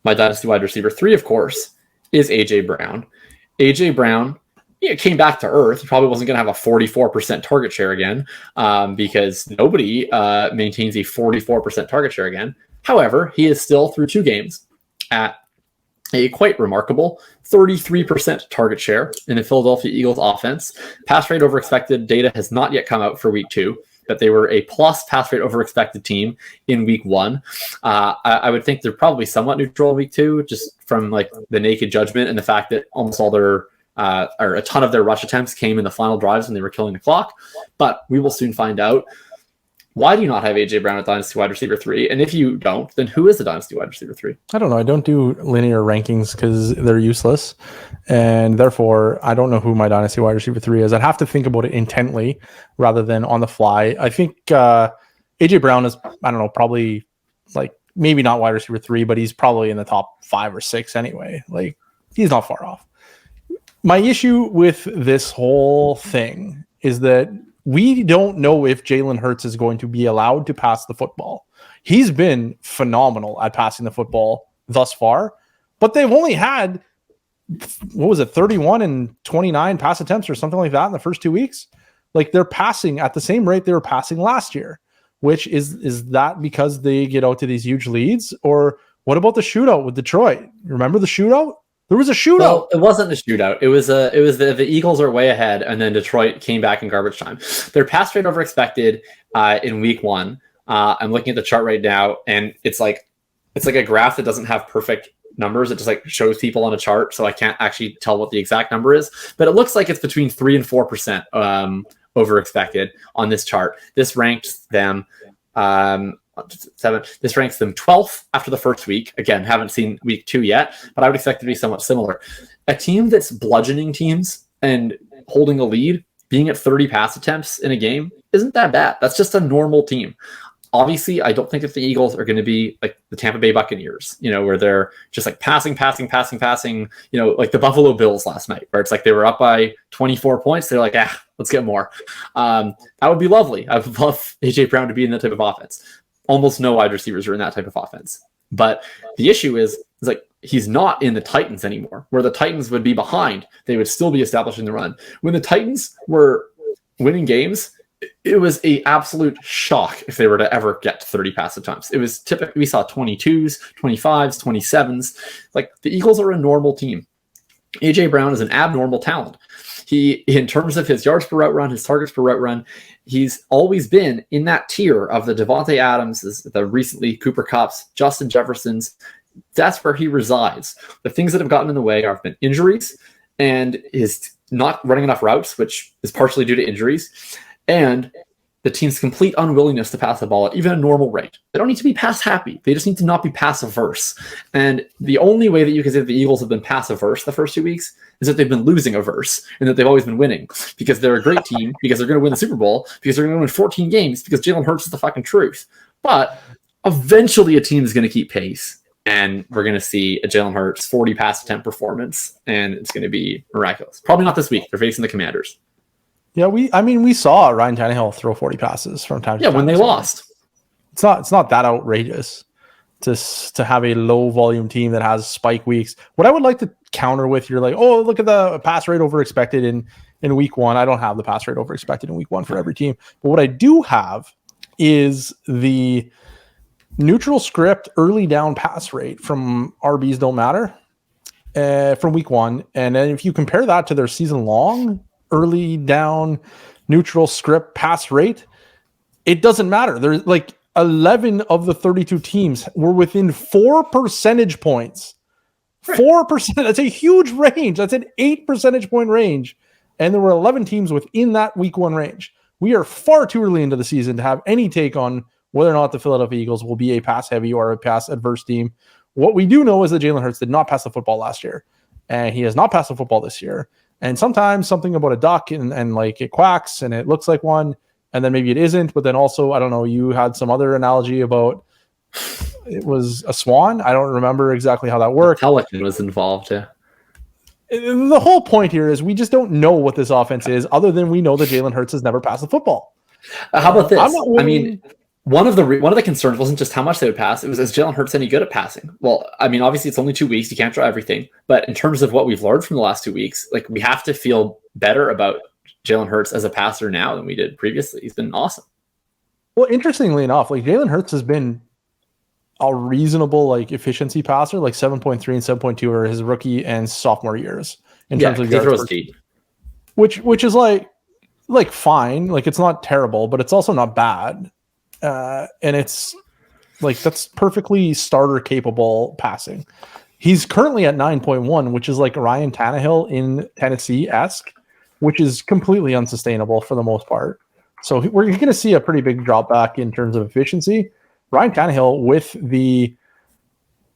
My dynasty wide receiver 3, of course, is A.J. Brown. A.J. Brown came back to earth. He probably wasn't going to have a 44% target share again because nobody maintains a 44% target share again. However, he is still through 2 games at a quite remarkable 33% target share in the Philadelphia Eagles offense. Pass rate over expected data has not yet come out for week 2, but they were a plus pass rate over expected team in week 1. I would think they're probably somewhat neutral in week 2, just from like the naked judgment and the fact that almost all their or a ton of their rush attempts came in the final drives when they were killing the clock. But we will soon find out. Why do you not have A.J. Brown at Dynasty wide receiver 3? And if you don't, then who is the Dynasty wide receiver 3? I don't know. I don't do linear rankings because they're useless. And therefore, I don't know who my Dynasty wide receiver 3 is. I'd have to think about it intently rather than on the fly. I think A.J. Brown is, I don't know, probably like maybe not wide receiver 3, but he's probably in the top 5 or 6 anyway. Like, he's not far off. My issue with this whole thing is that we don't know if Jalen Hurts is going to be allowed to pass the football. He's been phenomenal at passing the football thus far, but they've only had, 31 and 29 pass attempts or something like that in the first 2 weeks. Like, they're passing at the same rate they were passing last year, which is that because they get out to these huge leads? Or what about the shootout with Detroit? Remember the shootout? There was a shootout. Well, it wasn't a shootout. It was the Eagles are way ahead, and then Detroit came back in garbage time. Their pass rate over expected in week 1. I'm looking at the chart right now, and it's like a graph that doesn't have perfect numbers. It just like shows people on a chart, so I can't actually tell what the exact number is. But it looks like it's between 3 and 4% over expected on this chart. This ranks them 7. This ranks them 12th after the first week. Again, haven't seen week 2 yet, but I would expect it to be somewhat similar. A team that's bludgeoning teams and holding a lead, being at 30 pass attempts in a game, isn't that bad. That's just a normal team. Obviously, I don't think that the Eagles are going to be like the Tampa Bay Buccaneers, where they're just like passing, like the Buffalo Bills last night, where it's like they were up by 24 points. They're like, let's get more. That would be lovely. I would love A.J. Brown to be in that type of offense. Almost no wide receivers are in that type of offense. But the issue is like he's not in the Titans anymore, where the Titans would be behind. They would still be establishing the run. When the Titans were winning games, it was an absolute shock if they were to ever get to 30 pass attempts. It was typically, we saw 22s, 25s, 27s. Like, the Eagles are a normal team. A.J. Brown is an abnormal talent. He, in terms of his yards per route run, his targets per route run, he's always been in that tier of the Devontae Adamses, the recently Cooper Kupps, Justin Jeffersons. That's where he resides. The things that have gotten in the way have been injuries and his not running enough routes, which is partially due to injuries, and the team's complete unwillingness to pass the ball at even a normal rate. They don't need to be pass happy. They just need to not be pass averse. And the only way that you can say that the Eagles have been pass averse the first 2 weeks is that they've been losing averse and that they've always been winning because they're a great team, because they're going to win the Super Bowl, because they're going to win 14 games, because Jalen Hurts is the fucking truth. But eventually a team is going to keep pace, and we're going to see a Jalen Hurts 40 pass attempt performance, and it's going to be miraculous. Probably not this week. They're facing the Commanders. Yeah, we saw Ryan Tannehill throw 40 passes from time to time. Yeah, when they lost. It's not that outrageous to have a low volume team that has spike weeks. What I would like to counter with, you're like, oh, look at the pass rate over expected in week 1. I don't have the pass rate over expected in week 1 for every team. But what I do have is the neutral script early down pass rate from RBs Don't Matter from week 1. And then if you compare that to their season long early down neutral script pass rate, it doesn't matter. There's like 11 of the 32 teams were within 4 percentage points. 4%. That's a huge range. That's an 8 percentage point range. And there were 11 teams within that week 1 range. We are far too early into the season to have any take on whether or not the Philadelphia Eagles will be a pass heavy or a pass adverse team. What we do know is that Jalen Hurts did not pass the football last year, and he has not passed the football this year. And sometimes something about a duck and like it quacks and it looks like one, and then maybe it isn't. But then also, I don't know, you had some other analogy about it was a swan. I don't remember exactly how that worked. Pelican was involved, yeah. The whole point here is we just don't know what this offense is, other than we know that Jalen Hurts has never passed the football. How about this? one of the concerns wasn't just how much they would pass. It was, is Jalen Hurts any good at passing? Well, I mean, obviously it's only 2 weeks. You can't draw everything. But in terms of what we've learned from the last 2 weeks, like we have to feel better about Jalen Hurts as a passer now than we did previously. He's been awesome. Well, interestingly enough, like Jalen Hurts has been a reasonable like efficiency passer, like 7.3 and 7.2 are his rookie and sophomore years in terms of yards throws deep. Which is like fine. Like it's not terrible, but it's also not bad. And it's like that's perfectly starter capable passing. He's currently at 9.1, which is like Ryan Tannehill in Tennessee-esque, which is completely unsustainable for the most part. So we're going to see a pretty big drop back in terms of efficiency. Ryan Tannehill with the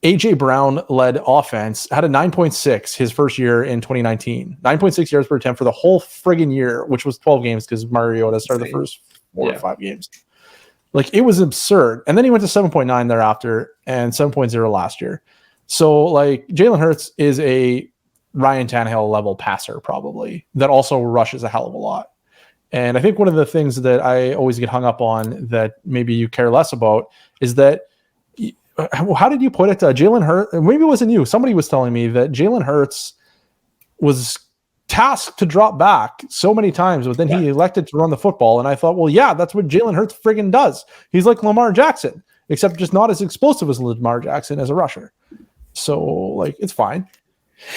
A.J. Brown-led offense had a 9.6 his first year in 2019. 9.6 yards per attempt for the whole friggin' year, which was 12 games because Mariota started the first 4 or 5 games. Like, it was absurd. And then he went to 7.9 thereafter and 7.0 last year. So, like, Jalen Hurts is a Ryan Tannehill level passer probably that also rushes a hell of a lot. And I think one of the things that I always get hung up on that maybe you care less about is that, how did you put it? Jalen Hurts, maybe it wasn't you. Somebody was telling me that Jalen Hurts was tasked to drop back so many times, but then he elected to run the football. And I thought, well, yeah, that's what Jalen Hurts friggin' does. He's like Lamar Jackson, except just not as explosive as Lamar Jackson as a rusher. So, like, it's fine.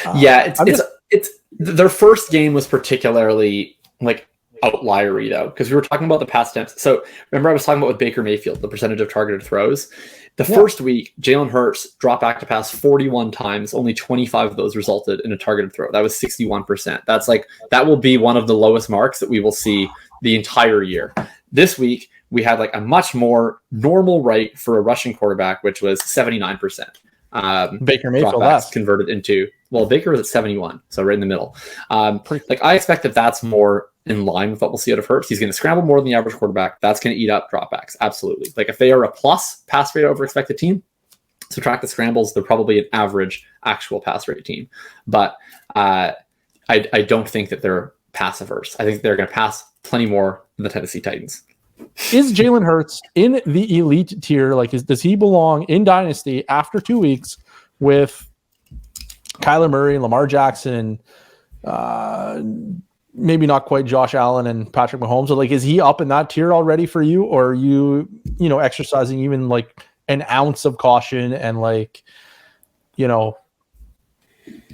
It's their first game was particularly like outliery though, because we were talking about the pass attempts. So remember I was talking about with Baker Mayfield, the percentage of targeted throws. The first week, Jalen Hurts dropped back to pass 41 times. Only 25 of those resulted in a targeted throw. That was 61%. That's like, that will be one of the lowest marks that we will see the entire year. This week, we had like a much more normal rate for a rushing quarterback, which was 79%. Baker Mayfield converted into, well, Baker was at 71, so right in the middle. Like I expect that that's more in line with what we'll see out of Hurts. He's going to scramble more than the average quarterback. That's going to eat up dropbacks. Absolutely. Like if they are a plus pass rate over expected team, subtract the scrambles, they're probably an average actual pass rate team. But I don't think that they're pass averse. I think they're going to pass plenty more than the Tennessee Titans. Is Jalen Hurts in the elite tier? Like, does he belong in Dynasty after 2 weeks with Kyler Murray, Lamar Jackson, maybe not quite Josh Allen and Patrick Mahomes? So, like, is he up in that tier already for you, or are you exercising even like an ounce of caution and like,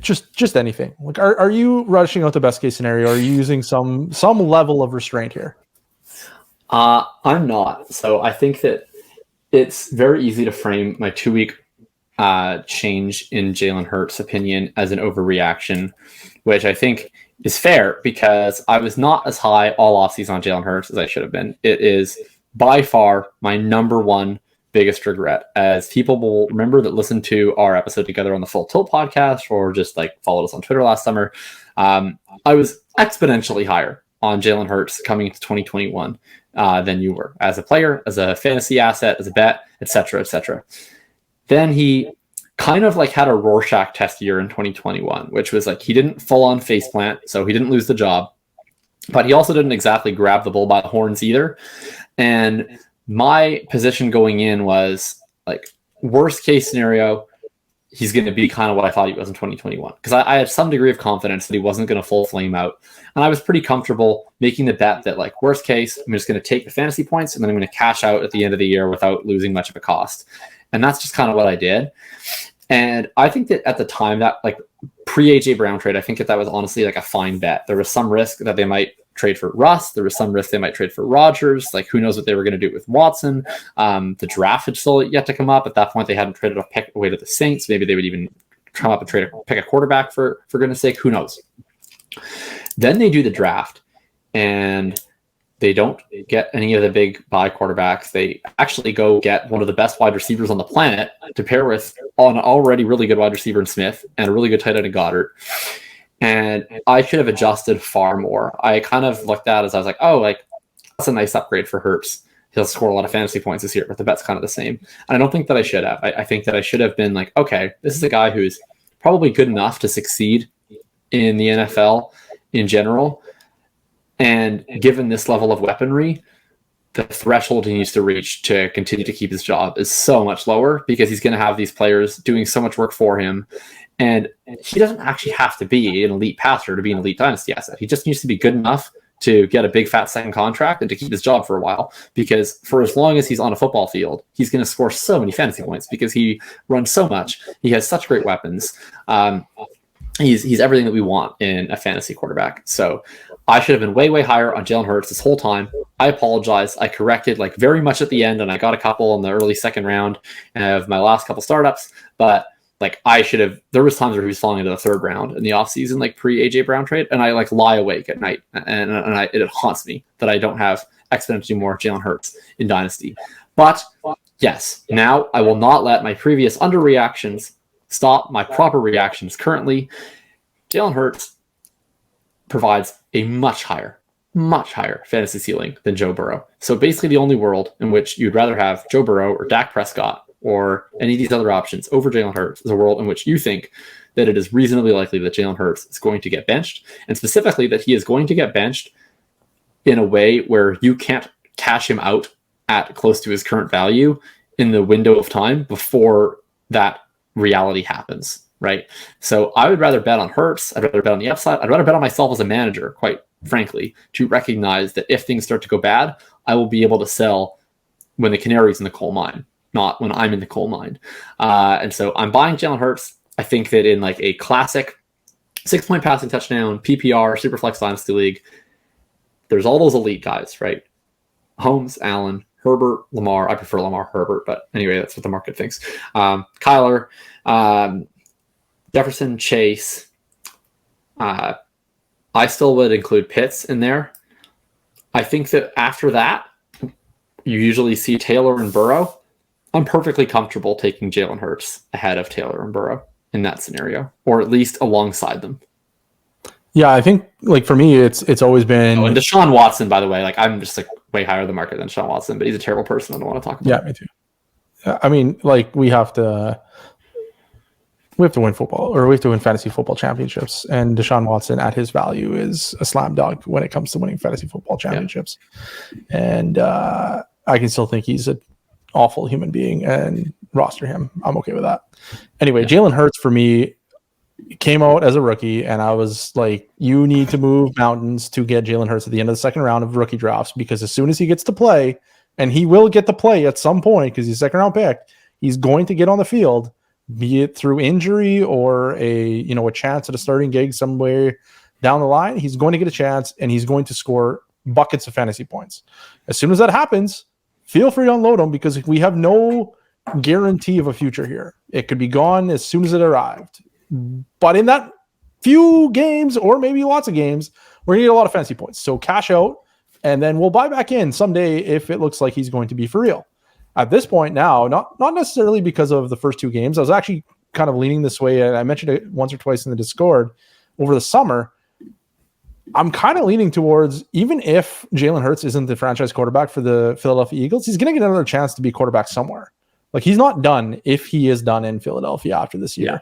just anything? Like, are you rushing out the best case scenario? Or are you using some level of restraint here? I'm not. So I think that it's very easy to frame my 2 week change in Jalen Hurts' opinion as an overreaction, which I think is fair because I was not as high all offseason on Jalen Hurts as I should have been. It is by far my number one biggest regret, as people will remember that listen to our episode together on the Full Tilt podcast or just like followed us on Twitter last summer. I was exponentially higher on Jalen Hurts coming into 2021 than you were as a player, as a fantasy asset, as a bet, etc., etc. Then he kind of like had a Rorschach test year in 2021, which was like he didn't full on faceplant, so he didn't lose the job, but he also didn't exactly grab the bull by the horns either. And my position going in was like worst case scenario, he's going to be kind of what I thought he was in 2021. Because I had some degree of confidence that he wasn't going to full flame out. And I was pretty comfortable making the bet that like worst case, I'm just going to take the fantasy points and then I'm going to cash out at the end of the year without losing much of a cost. And that's just kind of what I did. And I think that at the time that like pre-AJ Brown trade, I think that was honestly like a fine bet. There was some risk that they might trade for Russ. There was some risk they might trade for Rodgers. Like who knows what they were going to do with Watson. The draft had still yet to come up. At that point, they hadn't traded a pick away to the Saints. Maybe they would even come up and pick a quarterback for goodness sake. Who knows? Then they do the draft and they don't get any of the big buy quarterbacks. They actually go get one of the best wide receivers on the planet to pair with an already really good wide receiver in Smith and a really good tight end in Goddard. And I should have adjusted far more. I kind of looked at it as I was like, oh, like that's a nice upgrade for Hurts. He'll score a lot of fantasy points this year, but the bet's kind of the same. And I don't think that I should have. I think that I should have been like, okay, this is a guy who's probably good enough to succeed in the NFL in general. And given this level of weaponry, the threshold he needs to reach to continue to keep his job is so much lower because he's going to have these players doing so much work for him. And he doesn't actually have to be an elite passer to be an elite dynasty asset. He just needs to be good enough to get a big fat second contract and to keep his job for a while, because for as long as he's on a football field, he's going to score so many fantasy points because he runs so much. He has such great weapons. He's everything that we want in a fantasy quarterback. So I should have been way, way higher on Jalen Hurts this whole time. I apologize. I corrected like very much at the end, and I got a couple in the early second round of my last couple startups. But like I should have, there was times where he was falling into the third round in the offseason, like pre-AJ Brown trade, and I like lie awake at night, and it haunts me that I don't have exponentially more Jalen Hurts in Dynasty. But yes, now I will not let my previous underreactions stop my proper reactions. Currently, Jalen Hurts provides a much higher fantasy ceiling than Joe Burrow. So basically the only world in which you'd rather have Joe Burrow or Dak Prescott or any of these other options over Jalen Hurts is a world in which you think that it is reasonably likely that Jalen Hurts is going to get benched, and specifically that he is going to get benched in a way where you can't cash him out at close to his current value in the window of time before that reality happens, right? So I would rather bet on Hurts. I'd rather bet on the upside. I'd rather bet on myself as a manager, quite frankly, to recognize that if things start to go bad, I will be able to sell when the canary's in the coal mine, not when I'm in the coal mine. And so I'm buying Jalen Hurts. I think that in like a classic 6-point passing touchdown, PPR, Superflex Dynasty League, there's all those elite guys, right? Holmes, Allen, Herbert, Lamar. I prefer Lamar, Herbert, but anyway, that's what the market thinks. Kyler, Jefferson, Chase. I still would include Pitts in there. I think that after that, you usually see Taylor and Burrow. I'm perfectly comfortable taking Jalen Hurts ahead of Taylor and Burrow in that scenario, or at least alongside them. Yeah, I think like for me, it's always been. Oh, and Deshaun Watson, by the way, like I'm just like way higher the market than Deshaun Watson, but he's a terrible person. I don't want to talk about. Yeah, me too. I mean, like we have to win football, or we have to win fantasy football championships, and Deshaun Watson at his value is a slam dunk when it comes to winning fantasy football championships. Yeah. And I can still think he's an awful human being and roster him. I'm okay with that. Anyway, Jalen Hurts for me came out as a rookie, and I was like, you need to move mountains to get Jalen Hurts at the end of the second round of rookie drafts, because as soon as he gets to play, and he will get to play at some point because he's a second round pick, he's going to get on the field, be it through injury or a chance at a starting gig somewhere down the line. He's going to get a chance, and he's going to score buckets of fantasy points. As soon as that happens, feel free to unload him, because we have no guarantee of a future here. It could be gone as soon as it arrived. But in that few games, or maybe lots of games, we're going to get a lot of fantasy points. So cash out, and then we'll buy back in someday if it looks like he's going to be for real. At this point now, not necessarily because of the first two games. I was actually kind of leaning this way, and I mentioned it once or twice in the Discord over the summer. I'm kind of leaning towards, even if Jalen Hurts isn't the franchise quarterback for the Philadelphia Eagles, he's going to get another chance to be quarterback somewhere. Like, he's not done if he is done in Philadelphia after this year. Yeah.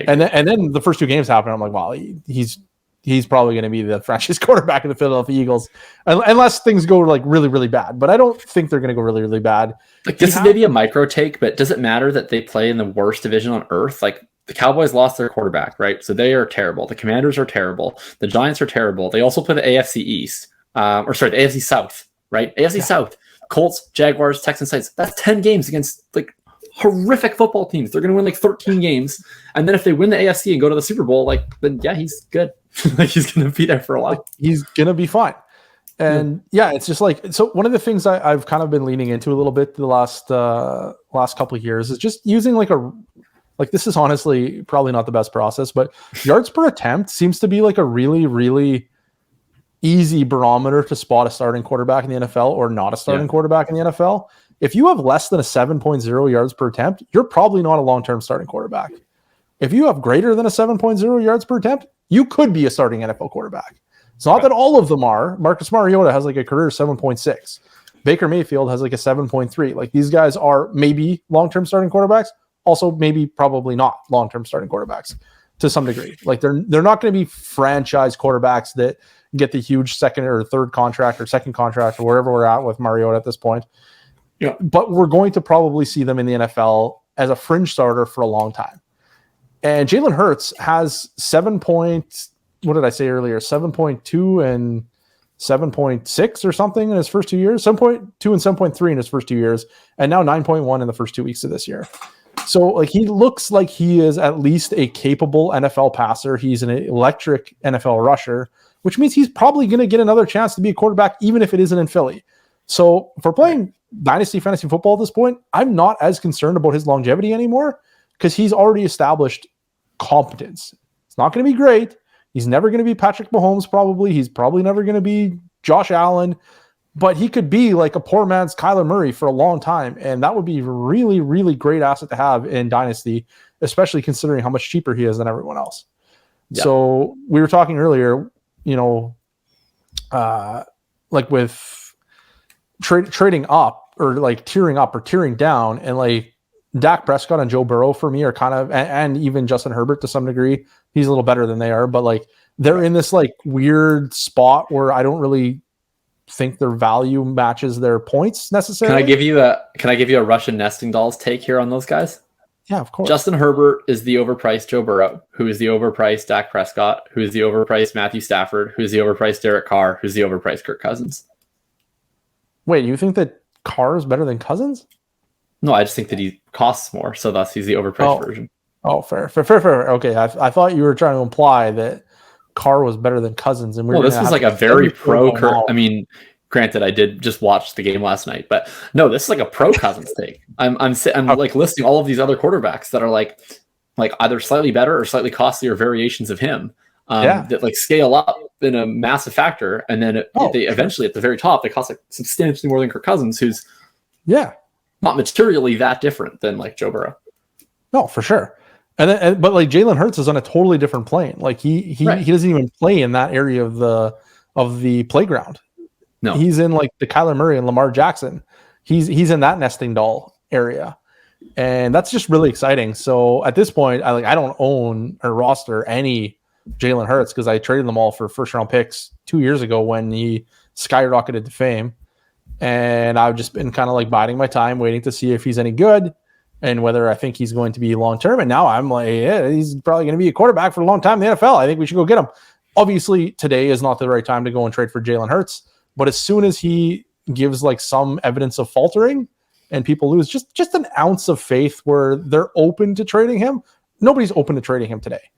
And then the first two games happen. I'm like, wow, he's probably going to be the franchise quarterback of the Philadelphia Eagles, unless things go like really, really bad. But I don't think they're going to go really, really bad. Like, this is maybe a micro take, but does it matter that they play in the worst division on earth? Like, the Cowboys lost their quarterback, right? So they are terrible. The Commanders are terrible. The Giants are terrible. They also play the AFC East, the AFC South, right? AFC South, Colts, Jaguars, Texans, Saints. That's 10 games against like horrific football teams. They're going to win like 13 games. And then if they win the AFC and go to the Super Bowl, like, then yeah, he's good. Like, he's going to be there for a while. He's going to be fine. And it's just like, so one of the things I've kind of been leaning into a little bit the last couple of years is just using this is honestly probably not the best process, but yards per attempt seems to be like a really, really easy barometer to spot a starting quarterback in the NFL or not a starting quarterback in the NFL. If you have less than a 7.0 yards per attempt, you're probably not a long-term starting quarterback. If you have greater than a 7.0 yards per attempt, you could be a starting NFL quarterback. It's not that all of them are. Marcus Mariota has like a career 7.6. Baker Mayfield has like a 7.3. Like, these guys are maybe long-term starting quarterbacks, also maybe probably not long-term starting quarterbacks. to some degree. Like they're not going to be franchise quarterbacks that get the huge second or third contract or second contract or wherever we're at with Mariota at this point. Yeah. But we're going to probably see them in the NFL as a fringe starter for a long time. And Jalen Hurts has 7.2 and 7.6 or something in his first 2 years, 7.2 and 7.3 in his first 2 years, and now 9.1 in the first 2 weeks of this year. So like he looks like he is at least a capable NFL passer. He's an electric NFL rusher, which means he's probably going to get another chance to be a quarterback, even if it isn't in Philly. So for playing dynasty fantasy football at this point, I'm not as concerned about his longevity anymore because he's already established competence. It's not going to be great. He's never going to be Patrick Mahomes, probably. He's probably never going to be Josh Allen, but he could be like a poor man's Kyler Murray for a long time. And that would be a really, really great asset to have in Dynasty, especially considering how much cheaper he is than everyone else. Yeah. So we were talking earlier, like with trading up or like tiering up or tiering down, and like Dak Prescott and Joe Burrow for me are kind of, and even Justin Herbert to some degree, he's a little better than they are, but like they're in this like weird spot where I don't really think their value matches their points necessarily. Can I give you a Russian nesting dolls take here on those guys? Yeah, of course. Justin Herbert is the overpriced Joe Burrow, who is the overpriced Dak Prescott, who is the overpriced Matthew Stafford, who is the overpriced Derek Carr, who's the overpriced Kirk Cousins. Wait, you think that Carr is better than Cousins? No, I just think that he costs more, so thus he's the overpriced version. Oh, fair. Okay, I thought you were trying to imply that Carr was better than Cousins, and this was like a very pro Kirk. I mean, granted, I did just watch the game last night, but no, this is like a pro Cousins take. I'm like listing all of these other quarterbacks that are like either slightly better or slightly costlier variations of him. That like scale up in a massive factor, and then they eventually at the very top they cost like substantially more than Kirk Cousins, who's not materially that different than like Joe Burrow. No, for sure. But like Jalen Hurts is on a totally different plane. Like he doesn't even play in that area of the playground. No, he's in like the Kyler Murray and Lamar Jackson. He's in that nesting doll area, and that's just really exciting. So at this point, I don't own or roster any Jalen Hurts because I traded them all for first round picks 2 years ago when he skyrocketed to fame, and I've just been kind of like biding my time, waiting to see if he's any good and whether I think he's going to be long term. And now I'm like, yeah, he's probably going to be a quarterback for a long time in the NFL. I think we should go get him. Obviously, today is not the right time to go and trade for Jalen Hurts. But as soon as he gives like some evidence of faltering and people lose just an ounce of faith where they're open to trading him, nobody's open to trading him today.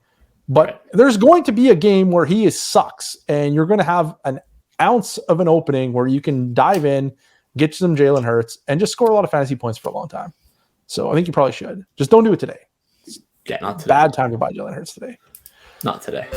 But there's going to be a game where he sucks, and you're going to have an ounce of an opening where you can dive in, get some Jalen Hurts, and just score a lot of fantasy points for a long time. So I think you probably should. Just don't do it today. Yeah, not today. Bad time to buy Jalen Hurts today. Not today.